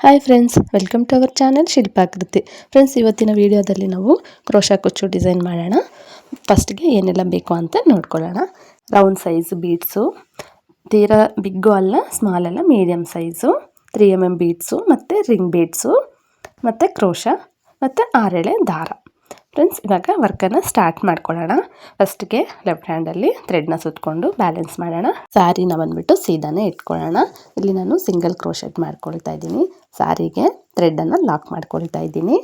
Hi friends, welcome to our channel Shilpakruti. Friends, ಇವತ್ತಿನ ವಿಡಿಯೋದಲ್ಲಿ ನಾವು ಕ್ರೋಶಾ ಕುಚ್ಚು ಡಿಸೈನ್ ಮಾಡೋಣ. ಫಸ್ಟ್ಗೆ ಏನೆಲ್ಲ ಬೇಕು ಅಂತ ನೋಡ್ಕೊಳ್ಳೋಣ. ರೌಂಡ್ ಸೈಜ್ ಬೀಡ್ಸು, ತೀರಾ ಬಿಗ್ಗು ಅಲ್ಲ, ಸ್ಮಾಲ್ ಅಲ್ಲ, ಮೀಡಿಯಮ್ ಸೈಜು, 3mm ಬೀಡ್ಸು ಮತ್ತು ರಿಂಗ್ ಬೀಡ್ಸು ಮತ್ತು ಕ್ರೋಶಾ ಮತ್ತು 6 ಎಳೆ ದಾರ. ಫ್ರೆಂಡ್ಸ್, ಇವಾಗ ವರ್ಕನ್ನು ಸ್ಟಾರ್ಟ್ ಮಾಡ್ಕೊಳ್ಳೋಣ. ಫಸ್ಟ್ಗೆ ಲೆಫ್ಟ್ ಹ್ಯಾಂಡಲ್ಲಿ ಥ್ರೆಡ್ನ ಸುತ್ತಕೊಂಡು ಬ್ಯಾಲೆನ್ಸ್ ಮಾಡೋಣ. ಸ್ಯಾರಿನ ಬಂದುಬಿಟ್ಟು ಸೀದಾನೇ ಇಟ್ಕೊಳ್ಳೋಣ. ಇಲ್ಲಿ ನಾನು ಸಿಂಗಲ್ ಕ್ರೋಶೆಟ್ ಮಾಡ್ಕೊಳ್ತಾ ಇದ್ದೀನಿ. ಸ್ಯಾರಿಗೆ ಥ್ರೆಡನ್ನು ಲಾಕ್ ಮಾಡ್ಕೊಳ್ತಾ ಇದ್ದೀನಿ.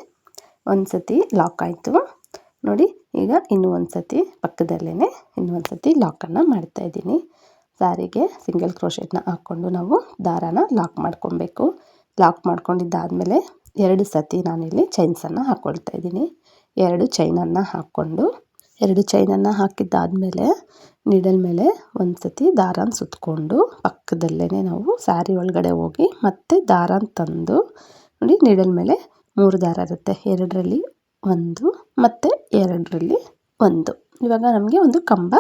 ಒಂದು ಸತಿ ಲಾಕ್ ಆಯಿತು ನೋಡಿ. ಈಗ ಇನ್ನೂ ಒಂದು ಸತಿ ಪಕ್ಕದಲ್ಲೇ ಇನ್ನೂ ಒಂದು ಸತಿ ಲಾಕನ್ನು ಮಾಡ್ತಾ ಇದ್ದೀನಿ. ಸ್ಯಾರಿಗೆ ಸಿಂಗಲ್ ಕ್ರೋಶೆಟ್ನ ಹಾಕ್ಕೊಂಡು ನಾವು ದಾರಾನ ಲಾಕ್ ಮಾಡ್ಕೊಬೇಕು. ಲಾಕ್ ಮಾಡ್ಕೊಂಡಿದ್ದಾದಮೇಲೆ 2 ಸತಿ ನಾನಿಲ್ಲಿ ಚೈನ್ಸನ್ನು ಹಾಕ್ಕೊಳ್ತಾ ಇದ್ದೀನಿ. 2 ಚೈನನ್ನು ಹಾಕ್ಕೊಂಡು 2 ಚೈನನ್ನು ಹಾಕಿದ್ದಾದಮೇಲೆ ನೀಡಲ್ ಮೇಲೆ ಒಂದು ಸತಿ ದಾರಾನ ಸುತ್ತಕೊಂಡು ಪಕ್ಕದಲ್ಲೇ ನಾವು ಸ್ಯಾರಿ ಒಳಗಡೆ ಹೋಗಿ ಮತ್ತೆ ದಾರಾನ ತಂದು ನೋಡಿ, ನೀಡಲ್ ಮೇಲೆ 3 ದಾರ ಇರುತ್ತೆ. 2ರಲ್ಲಿ 1 ಮತ್ತು 2ರಲ್ಲಿ 1. ಇವಾಗ ನಮಗೆ ಒಂದು ಕಂಬ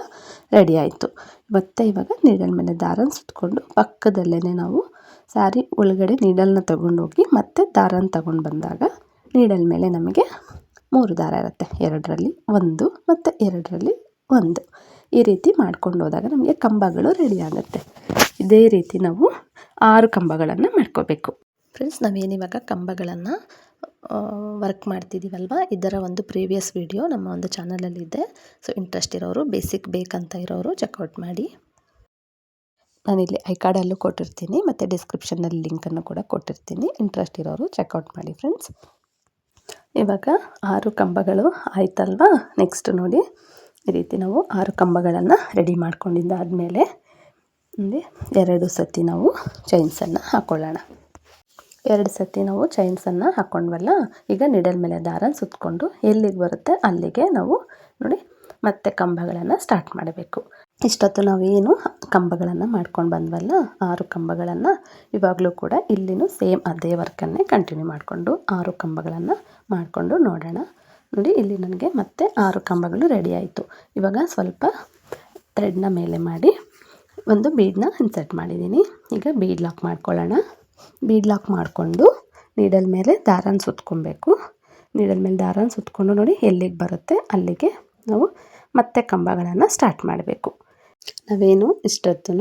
ರೆಡಿ ಆಯಿತು. ಮತ್ತೆ ಇವಾಗ ನೀಡಲ್ ಮೇಲೆ ದಾರಾನ ಸುತ್ತಕೊಂಡು ಪಕ್ಕದಲ್ಲೇ ನಾವು ಸ್ಯಾರಿ ಒಳಗಡೆ ನೀಡಲ್ನ ತಗೊಂಡೋಗಿ ಮತ್ತೆ ದಾರಾನ ತಗೊಂಡು ಬಂದಾಗ ನೀಡಲ್ ಮೇಲೆ ನಮಗೆ 3 ದಾರ ಇರುತ್ತೆ. 2ರಲ್ಲಿ 1 ಮತ್ತು 2ರಲ್ಲಿ 1. ಈ ರೀತಿ ಮಾಡ್ಕೊಂಡು ಹೋದಾಗ ನಮಗೆ ಕಂಬಗಳು ರೆಡಿ ಆಗುತ್ತೆ. ಇದೇ ರೀತಿ ನಾವು 6 ಕಂಬಗಳನ್ನು ಮಾಡ್ಕೋಬೇಕು. ಫ್ರೆಂಡ್ಸ್, ನಾವೇನಿವಾಗ ಕಂಬಗಳನ್ನು ವರ್ಕ್ ಮಾಡ್ತಿದ್ದೀವಲ್ವ, ಇದರ ಒಂದು ಪ್ರೀವಿಯಸ್ ವಿಡಿಯೋ ನಮ್ಮ ಒಂದು ಚಾನಲಲ್ಲಿದೆ. ಸೊ ಇಂಟ್ರೆಸ್ಟ್ ಇರೋರು, ಬೇಸಿಕ್ ಬೇಕಂತ ಇರೋರು ಚೆಕ್ಔಟ್ ಮಾಡಿ. ನಾನಿಲ್ಲಿ ಐಕಾರ್ಡಲ್ಲೂ ಕೊಟ್ಟಿರ್ತೀನಿ ಮತ್ತು ಡಿಸ್ಕ್ರಿಪ್ಷನ್ನಲ್ಲಿ ಲಿಂಕನ್ನು ಕೂಡ ಕೊಟ್ಟಿರ್ತೀನಿ. ಇಂಟ್ರೆಸ್ಟ್ ಇರೋರು ಚೆಕ್ಔಟ್ ಮಾಡಿ ಫ್ರೆಂಡ್ಸ್. ಇವಾಗ 6 ಕಂಬಗಳು ಆಯ್ತಲ್ವಾ. ನೆಕ್ಸ್ಟ್ ನೋಡಿ, ಈ ರೀತಿ ನಾವು 6 ಕಂಬಗಳನ್ನು ರೆಡಿ ಮಾಡ್ಕೊಂಡಿದ್ದಾದಮೇಲೆ 2 ಸತಿ ನಾವು ಚೈನ್ಸನ್ನು ಹಾಕ್ಕೊಳ್ಳೋಣ. 2 ಸತಿ ನಾವು ಚೈನ್ಸನ್ನು ಹಾಕ್ಕೊಂಡ್ವಲ್ಲ, ಈಗ ನಿಡಲ್ ಮೇಲೆ ದಾರ ಸುತ್ತಕೊಂಡು ಎಲ್ಲಿಗೆ ಬರುತ್ತೆ ಅಲ್ಲಿಗೆ ನಾವು ನೋಡಿ ಮತ್ತೆ ಕಂಬಗಳನ್ನು ಸ್ಟಾರ್ಟ್ ಮಾಡಬೇಕು. ಇಷ್ಟೊತ್ತು ನಾವೇನು ಕಂಬಗಳನ್ನು ಮಾಡ್ಕೊಂಡು ಬಂದ್ವಲ್ಲ, 6 ಕಂಬಗಳನ್ನು, ಇವಾಗಲೂ ಕೂಡ ಇಲ್ಲಿನೂ ಸೇಮ್ ಅದೇ ವರ್ಕನ್ನೇ ಕಂಟಿನ್ಯೂ ಮಾಡಿಕೊಂಡು 6 ಕಂಬಗಳನ್ನು ಮಾಡಿಕೊಂಡು ನೋಡೋಣ. ನೋಡಿ, ಇಲ್ಲಿ ನನಗೆ ಮತ್ತೆ 6 ಕಂಬಗಳು ರೆಡಿ ಆಯಿತು. ಇವಾಗ ಸ್ವಲ್ಪ ಥ್ರೆಡ್ನ ಮೇಲೆ ಮಾಡಿ ಒಂದು ಬೀಡನ್ನ ಇನ್ಸರ್ಟ್ ಮಾಡಿದ್ದೀನಿ. ಈಗ ಬೀಡ್ ಲಾಕ್ ಮಾಡ್ಕೊಳ್ಳೋಣ. ಬೀಡ್ ಲಾಕ್ ಮಾಡಿಕೊಂಡು ನೀಡಲ್ ಮೇಲೆ ದಾರಾನ ಸುತ್ಕೊಬೇಕು. ನೀಡಲ್ ಮೇಲೆ ದಾರಾನ ಸುತ್ತಕೊಂಡು ನೋಡಿ ಎಲ್ಲಿಗೆ ಬರುತ್ತೆ ಅಲ್ಲಿಗೆ ನಾವು ಮತ್ತೆ ಕಂಬಗಳನ್ನು ಸ್ಟಾರ್ಟ್ ಮಾಡಬೇಕು. ನಾವೇನು ಇಷ್ಟೊತ್ತು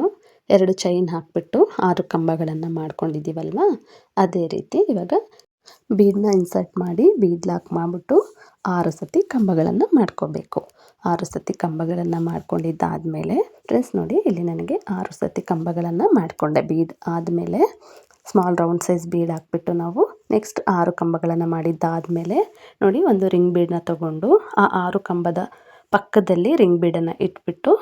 2 ಚೈನ್ ಹಾಕಿಬಿಟ್ಟು 6 ಕಂಬಗಳನ್ನು ಮಾಡ್ಕೊಂಡಿದ್ದೀವಲ್ವ, ಅದೇ ರೀತಿ ಇವಾಗ ಬೀಡನ್ನ ಇನ್ಸರ್ಟ್ ಮಾಡಿ ಬೀಡ್ ಲಾಕ್ ಮಾಡಿಬಿಟ್ಟು 6 ಸತಿ ಕಂಬಗಳನ್ನು ಮಾಡ್ಕೋಬೇಕು. 6 ಸತಿ ಕಂಬಗಳನ್ನು ಮಾಡ್ಕೊಂಡಿದ್ದಾದಮೇಲೆ ಫ್ರೆಂಡ್ಸ್ ನೋಡಿ, ಇಲ್ಲಿ ನನಗೆ 6 ಸತಿ ಕಂಬಗಳನ್ನು ಮಾಡಿಕೊಂಡೆ. ಬೀಡ್ ಆದಮೇಲೆ ಸ್ಮಾಲ್ ರೌಂಡ್ ಸೈಜ್ ಬೀಡ್ ಹಾಕ್ಬಿಟ್ಟು ನಾವು ನೆಕ್ಸ್ಟ್ 6 ಕಂಬಗಳನ್ನು ಮಾಡಿದ್ದಾದಮೇಲೆ ನೋಡಿ, ಒಂದು ರಿಂಗ್ ಬೀಡನ್ನ ತಗೊಂಡು ಆ 6 ಕಂಬದ ಪಕ್ಕದಲ್ಲಿ ರಿಂಗ್ ಬೀಡನ್ನು ಇಟ್ಬಿಟ್ಟು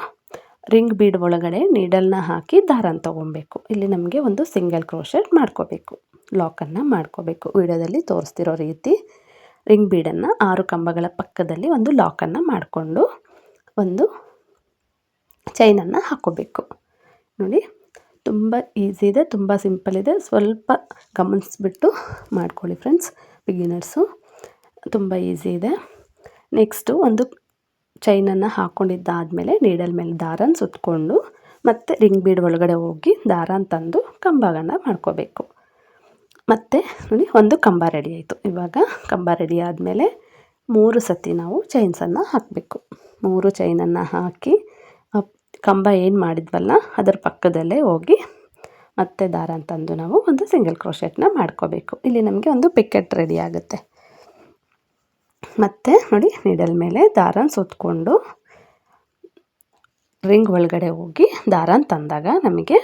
ರಿಂಗ್ ಬೀಡ್ ಒಳಗಡೆ ನೀಡಲ್ನ ಹಾಕಿ ದಾರಾನ ತೊಗೊಬೇಕು. ಇಲ್ಲಿ ನಮಗೆ ಒಂದು ಸಿಂಗಲ್ ಕ್ರೋಶೆಟ್ ಮಾಡ್ಕೋಬೇಕು, ಲಾಕನ್ನು ಮಾಡ್ಕೋಬೇಕು. ವಿಡಿಯೋದಲ್ಲಿ ತೋರಿಸ್ತಿರೋ ರೀತಿ ರಿಂಗ್ ಬೀಡನ್ನು 6 ಕಂಬಗಳ ಪಕ್ಕದಲ್ಲಿ ಒಂದು ಲಾಕನ್ನು ಮಾಡಿಕೊಂಡು ಒಂದು ಚೈನನ್ನು ಹಾಕ್ಕೋಬೇಕು. ನೋಡಿ, ತುಂಬ ಈಸಿ ಇದೆ, ತುಂಬ ಸಿಂಪಲ್ ಇದೆ. ಸ್ವಲ್ಪ ಗಮನಿಸ್ಬಿಟ್ಟು ಮಾಡ್ಕೊಳ್ಳಿ ಫ್ರೆಂಡ್ಸ್, ಬಿಗಿನರ್ಸು. ತುಂಬ ಈಸಿ ಇದೆ. ನೆಕ್ಸ್ಟು ಒಂದು ಚೈನನ್ನು ಹಾಕ್ಕೊಂಡಿದ್ದಾದಮೇಲೆ ನೀಡಲ್ ಮೇಲೆ ದಾರಾನ ಸುತ್ತಕೊಂಡು ಮತ್ತು ರಿಂಗ್ ಬೀಡ್ ಒಳಗಡೆ ಹೋಗಿ ದಾರಾನ ತಂದು ಕಂಬಗಳನ್ನು ಮಾಡ್ಕೋಬೇಕು. ಮತ್ತು ನೋಡಿ, ಒಂದು ಕಂಬ ರೆಡಿ ಆಯಿತು. ಇವಾಗ ಕಂಬ ರೆಡಿ ಆದಮೇಲೆ 3 ಸತಿ ನಾವು ಚೈನ್ಸನ್ನು ಹಾಕಬೇಕು. 3 ಚೈನನ್ನು ಹಾಕಿ ಕಂಬ ಏನು ಮಾಡಿದ್ವಲ್ಲ ಅದರ ಪಕ್ಕದಲ್ಲೇ ಹೋಗಿ ಮತ್ತೆ ದಾರಾನ ತಂದು ನಾವು ಒಂದು ಸಿಂಗಲ್ ಕ್ರೋಶೆಟ್ನ ಮಾಡ್ಕೋಬೇಕು. ಇಲ್ಲಿ ನಮಗೆ ಒಂದು ಪಿಕೆಟ್ ರೆಡಿ ಆಗುತ್ತೆ. ಮತ್ತು ನೋಡಿ, ನೀಡಲ್ ಮೇಲೆ ದಾರಾನ ಸುತ್ತಕೊಂಡು ರಿಂಗ್ ಒಳಗಡೆ ಹೋಗಿ ದಾರಾನ ತಂದಾಗ ನಮಗೆ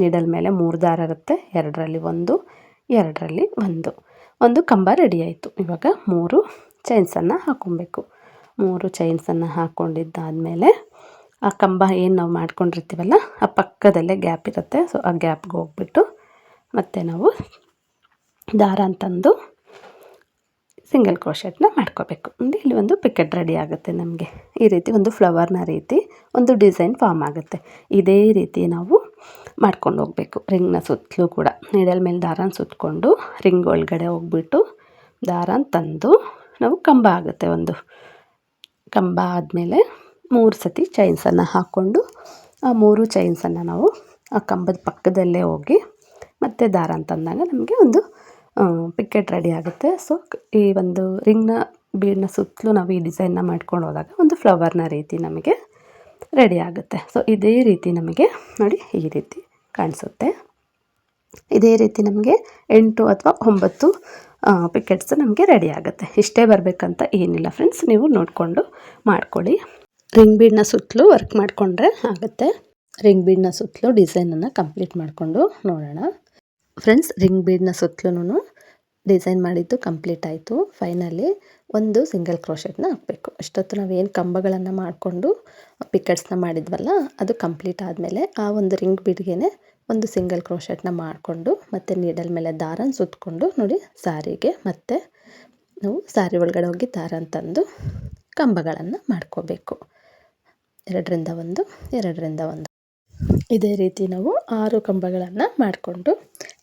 ನೀಡಲ್ ಮೇಲೆ 3 ದಾರ ಇರುತ್ತೆ. 2ರಲ್ಲಿ 1, 2ರಲ್ಲಿ 1. ಒಂದು ಕಂಬ ರೆಡಿ ಆಯಿತು. ಇವಾಗ 3 ಚೈನ್ಸನ್ನು ಹಾಕ್ಕೊಬೇಕು. 3 ಚೈನ್ಸನ್ನು ಹಾಕ್ಕೊಂಡಿದ್ದಾದಮೇಲೆ ಆ ಕಂಬ ಏನು ನಾವು ಮಾಡ್ಕೊಂಡಿರ್ತೀವಲ್ಲ ಆ ಪಕ್ಕದಲ್ಲೇ ಗ್ಯಾಪ್ ಇರುತ್ತೆ. ಸೊ ಆ ಗ್ಯಾಪ್ಗೆ ಹೋಗ್ಬಿಟ್ಟು ಮತ್ತೆ ನಾವು ದಾರಾನ ತಂದು ಸಿಂಗಲ್ ಕ್ರೋಶೆಟ್ನ ಮಾಡ್ಕೋಬೇಕು. ಇಲ್ಲಿ ಒಂದು ಪಿಕೆಟ್ ರೆಡಿ ಆಗುತ್ತೆ ನಮಗೆ. ಈ ರೀತಿ ಒಂದು ಫ್ಲವರ್ನ ರೀತಿ ಒಂದು ಡಿಸೈನ್ ಫಾರ್ಮ್ ಆಗುತ್ತೆ. ಇದೇ ರೀತಿ ನಾವು ಮಾಡ್ಕೊಂಡು ಹೋಗಬೇಕು. ರಿಂಗ್ನ ಸುತ್ತಲೂ ಕೂಡ ನೀಡಲ್ ಮೇಲೆ ದಾರಾನ ಸುತ್ತಕೊಂಡು ರಿಂಗ್ ಒಳಗಡೆ ಹೋಗ್ಬಿಟ್ಟು ದಾರಾನ ತಂದು ನಾವು ಕಂಬ ಆಗುತ್ತೆ. ಒಂದು ಕಂಬ ಆದಮೇಲೆ 3 ಸತಿ ಚೈನ್ಸನ್ನು ಹಾಕ್ಕೊಂಡು ಆ 3 ಚೈನ್ಸನ್ನು ನಾವು ಆ ಕಂಬದ ಪಕ್ಕದಲ್ಲೇ ಹೋಗಿ ಮತ್ತೆ ದಾರಾನ ತಂದಾಗ ನಮಗೆ ಒಂದು ಪಿಕೆಟ್ ರೆಡಿ ಆಗುತ್ತೆ. ಸೊ ಈ ಒಂದು ರಿಂಗ್ನ ಬೀಡ್ನ ಸುತ್ತಲೂ ನಾವು ಈ ಡಿಸೈನ್ನ ಮಾಡ್ಕೊಂಡು ಹೋದಾಗ ಒಂದು ಫ್ಲವರ್ನ ರೀತಿ ನಮಗೆ ರೆಡಿ ಆಗುತ್ತೆ. ಸೊ ಇದೇ ರೀತಿ ನಮಗೆ ನೋಡಿ ಈ ರೀತಿ ಕಾಣಿಸುತ್ತೆ. ಇದೇ ರೀತಿ ನಮಗೆ 8 ಅಥವಾ 9 ಪಿಕೆಟ್ಸ್ ನಮಗೆ ರೆಡಿ ಆಗುತ್ತೆ. ಇಷ್ಟೇ ಬರಬೇಕಂತ ಏನಿಲ್ಲ ಫ್ರೆಂಡ್ಸ್, ನೀವು ನೋಡಿಕೊಂಡು ಮಾಡ್ಕೊಳ್ಳಿ. ರಿಂಗ್ ಬೀಡ್ನ ಸುತ್ತಲೂ ವರ್ಕ್ ಮಾಡಿಕೊಂಡ್ರೆ ಆಗುತ್ತೆ. ರಿಂಗ್ ಬೀಡ್ನ ಸುತ್ತಲೂ ಡಿಸೈನನ್ನು ಕಂಪ್ಲೀಟ್ ಮಾಡಿಕೊಂಡು ನೋಡೋಣ. ಫ್ರೆಂಡ್ಸ್, ರಿಂಗ್ ಬೀಡ್ನ ಸುತ್ತಲೂ ಡಿಸೈನ್ ಮಾಡಿದ್ದು ಕಂಪ್ಲೀಟ್ ಆಯಿತು. ಫೈನಲಿ ಒಂದು ಸಿಂಗಲ್ ಕ್ರೋಶೆಟ್ನ ಹಾಕಬೇಕು. ಇಷ್ಟೊತ್ತು ನಾವೇನು ಕಂಬಗಳನ್ನು ಮಾಡಿಕೊಂಡು ಪಿಕೆಟ್ಸ್ನ ಮಾಡಿದ್ವಲ್ಲ, ಅದು ಕಂಪ್ಲೀಟ್ ಆದಮೇಲೆ ಆ ಒಂದು ರಿಂಗ್ ಬೀಡ್ಗೆ ಒಂದು ಸಿಂಗಲ್ ಕ್ರೋಶೆಟ್ನ ಮಾಡಿಕೊಂಡು ಮತ್ತು ನೀಡಲ್ ಮೇಲೆ ದಾರನ ಸುತ್ತಕೊಂಡು ನೋಡಿ ಸಾರಿಗೆ, ಮತ್ತು ನಾವು ಸಾರಿ ಒಳಗಡೆ ಹೋಗಿ ದಾರನ ತಂದು ಕಂಬಗಳನ್ನು ಮಾಡ್ಕೋಬೇಕು. 2ರಿಂದ 1, 2ರಿಂದ 1. ಇದೇ ರೀತಿ ನಾವು 6 ಕಂಬಗಳನ್ನು ಮಾಡಿಕೊಂಡು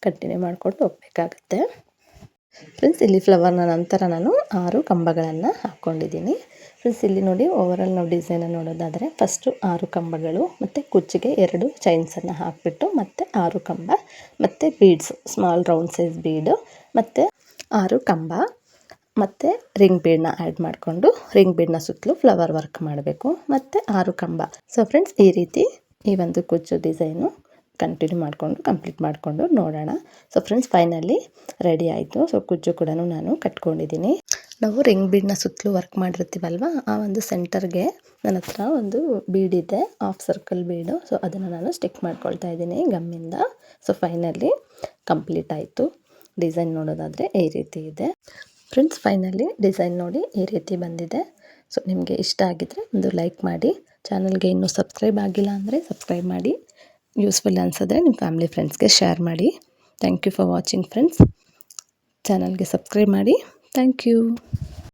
ಕಂಟಿನ್ಯೂ ಮಾಡಿಕೊಂಡು ಹೋಗಬೇಕಾಗತ್ತೆ. ಫ್ರೆಂಡ್ಸ್, ಇಲ್ಲಿ ಫ್ಲವರ್ನ ನಂತರ ನಾನು 6 ಕಂಬಗಳನ್ನು ಹಾಕ್ಕೊಂಡಿದ್ದೀನಿ. ಫ್ರೆಂಡ್ಸ್, ಇಲ್ಲಿ ನೋಡಿ ಓವರಾಲ್ ನಾವು ಡಿಸೈನನ್ನು ನೋಡೋದಾದರೆ ಫಸ್ಟು 6 ಕಂಬಗಳು ಮತ್ತು ಕುಚ್ಚಿಗೆ 2 ಚೈನ್ಸನ್ನು ಹಾಕಿಬಿಟ್ಟು ಮತ್ತು 6 ಕಂಬ ಮತ್ತು ಬೀಡ್ಸ್, ಸ್ಮಾಲ್ ರೌಂಡ್ ಸೈಜ್ ಬೀಡು ಮತ್ತು 6 ಕಂಬ ಮತ್ತು ರಿಂಗ್ ಬೀಡನ್ನ ಆ್ಯಡ್ ಮಾಡಿಕೊಂಡು ರಿಂಗ್ ಬೀಡನ್ನ ಸುತ್ತಲೂ ಫ್ಲವರ್ ವರ್ಕ್ ಮಾಡಬೇಕು ಮತ್ತು 6 ಕಂಬ. ಸೊ ಫ್ರೆಂಡ್ಸ್, ಈ ರೀತಿ ಈ ಒಂದು ಕುಚ್ಚು ಡಿಸೈನು ಕಂಟಿನ್ಯೂ ಮಾಡಿಕೊಂಡು ಕಂಪ್ಲೀಟ್ ಮಾಡಿಕೊಂಡು ನೋಡೋಣ. ಸೊ ಫ್ರೆಂಡ್ಸ್, ಫೈನಲಿ ರೆಡಿ ಆಯಿತು. ಸೊ ಕುಚ್ಚು ಕೂಡ ನಾನು ಕಟ್ಕೊಂಡಿದ್ದೀನಿ. ನಾವು ರಿಂಗ್ ಬೀಡನ್ನ ಸುತ್ತಲೂ ವರ್ಕ್ ಮಾಡಿರ್ತೀವಲ್ವ, ಆ ಒಂದು ಸೆಂಟರ್ಗೆ ನನ್ನ ಹತ್ರ ಒಂದು ಬೀಡಿದೆ, ಹಾಫ್ ಸರ್ಕಲ್ ಬೀಡು. ಸೊ ಅದನ್ನು ನಾನು ಸ್ಟಿಕ್ ಮಾಡ್ಕೊಳ್ತಾ ಇದ್ದೀನಿ ಗಮ್ಮಿಂದ. ಸೊ ಫೈನಲಿ ಕಂಪ್ಲೀಟ್ ಆಯಿತು. ಡಿಸೈನ್ ನೋಡೋದಾದರೆ ಈ ರೀತಿ ಇದೆ. ಫ್ರೆಂಡ್ಸ್, ಫೈನಲಿ ಡಿಸೈನ್ ನೋಡಿ ಈ ರೀತಿ ಬಂದಿದೆ. ಸೊ ನಿಮಗೆ ಇಷ್ಟ ಆಗಿದ್ದರೆ ಒಂದು ಲೈಕ್ ಮಾಡಿ. ಚಾನಲ್ಗೆ ಇನ್ನೂ ಸಬ್ಸ್ಕ್ರೈಬ್ ಆಗಿಲ್ಲ ಅಂದರೆ ಸಬ್ಸ್ಕ್ರೈಬ್ ಮಾಡಿ. ಯೂಸ್ಫುಲ್ ಅನಿಸಿದ್ರೆ ನಿಮ್ಮ ಫ್ಯಾಮಿಲಿ ಫ್ರೆಂಡ್ಸ್ಗೆ ಶೇರ್ ಮಾಡಿ. Thank you for watching friends. ಚಾನಲ್ಗೆ ಸಬ್ಸ್ಕ್ರೈಬ್ ಮಾಡಿ. Thank you.